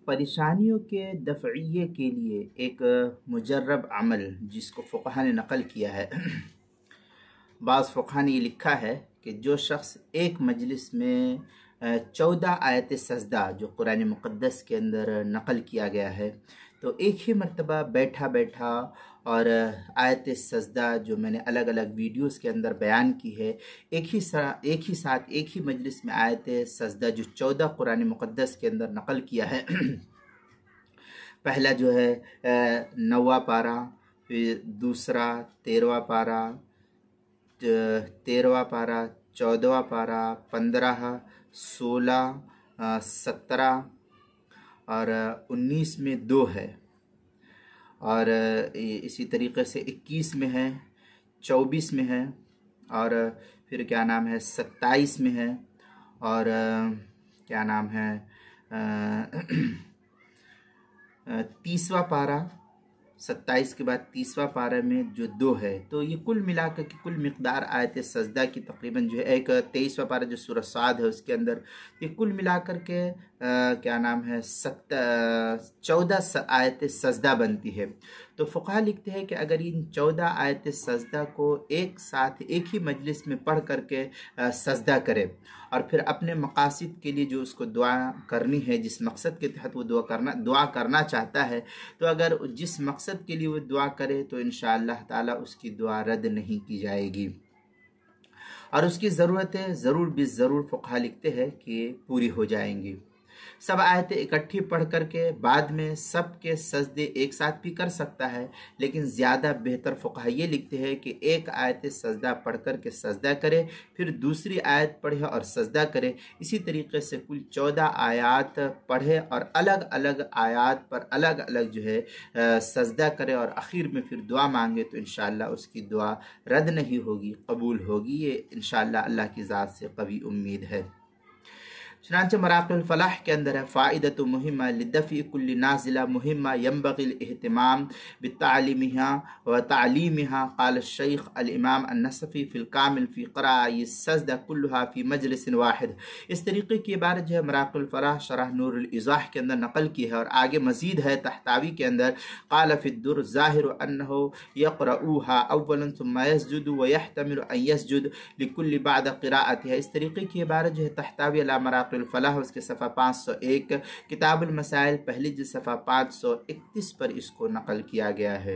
پریشانیوں کے دفعیے کے لیے ایک مجرب عمل جس کو فقہا نے نقل کیا ہے۔ بعض فقہا نے یہ لکھا ہے کہ جو شخص ایک مجلس میں 14 آیت سجدہ جو قرآن مقدس کے اندر نقل کیا گیا ہے، تو ایک ہی مرتبہ بیٹھا بیٹھا اور آیت سجدہ جو میں نے الگ الگ ویڈیوز کے اندر بیان کی ہے، ایک ہی ساتھ ایک ہی مجلس میں آیت سجدہ جو 14 قرآن مقدس کے اندر نقل کیا ہے، پہلا جو ہے 9واں پارہ، پھر دوسرا 13واں پارہ، 13واں پارہ، 14واں پارہ، 15، 16، 17 اور 19 میں 2 ہے، اور اسی طریقے سے 21 میں ہے، 24 میں ہے، اور پھر کیا نام ہے 27 میں ہے، اور کیا نام ہے 30واں پارہ، 27 کے بعد 30واں پارہ میں جو 2 ہے، تو یہ کل ملا کر کی کل مقدار آیت سجدہ کی تقریباً جو ہے ایک 23واں پارہ جو سورہ صاد ہے اس کے اندر، یہ کل ملا کر کے کیا نام ہے 14 آیت سجدہ بنتی ہے۔ تو فقہا لکھتے ہیں کہ اگر ان 14 آیت سجدہ کو ایک ساتھ ایک ہی مجلس میں پڑھ کر کے سجدہ کرے، اور پھر اپنے مقاصد کے لیے جو اس کو دعا کرنی ہے، جس مقصد کے تحت وہ دعا کرنا چاہتا ہے، تو اگر جس مقصد کے لیے وہ دعا کرے تو انشاءاللہ تعالی اس کی دعا رد نہیں کی جائے گی، اور اس کی ضرورتیں ضرور بالضرور فقہا لکھتے ہیں کہ پوری ہو جائیں گی۔ سب آیتیں اکٹھی پڑھ کر کے بعد میں سب کے سجدے ایک ساتھ بھی کر سکتا ہے، لیکن زیادہ بہتر فقہا یہ لکھتے ہیں کہ ایک آیت سجدہ پڑھ کر کے سجدہ کرے، پھر دوسری آیت پڑھے اور سجدہ کرے، اسی طریقے سے کل 14 آیات پڑھے اور الگ الگ آیات پر الگ الگ جو ہے سجدہ کرے، اور آخر میں پھر دعا مانگے، تو انشاءاللہ اس کی دعا رد نہیں ہوگی، قبول ہوگی۔ یہ انشاءاللہ اللہ کی ذات سے قوی امید ہے۔ چنانچہ مراقب الفلاح کے اندر ہے فائدۃ مہمہ لدفع کل نازلہ مہمہ ينبغي الاہتمام بتعلیمها وتعلیمها قال الشیخ الامام النصفی فی الکامل فی قراء السجدہ كلها فی مجلس واحد۔ اس طریقے کی عبارت جو ہے مراقب الفلاح شرح نور الایضاح کے اندر نقل کی ہے، اور آگے مزید ہے تحتاوی کے اندر قال فی الدر ظاہر انہ یقرؤها اولا ثم يسجد ويحتمل ان يسجد لكل بعد قراءتها۔ اس طریقے کی عبارت جو ہے تحتاوی علی مراقب الفلاح اس کے صفحہ 501 کتاب المسائل پہلی جلد صفحہ 531 پر اس کو نقل کیا گیا ہے۔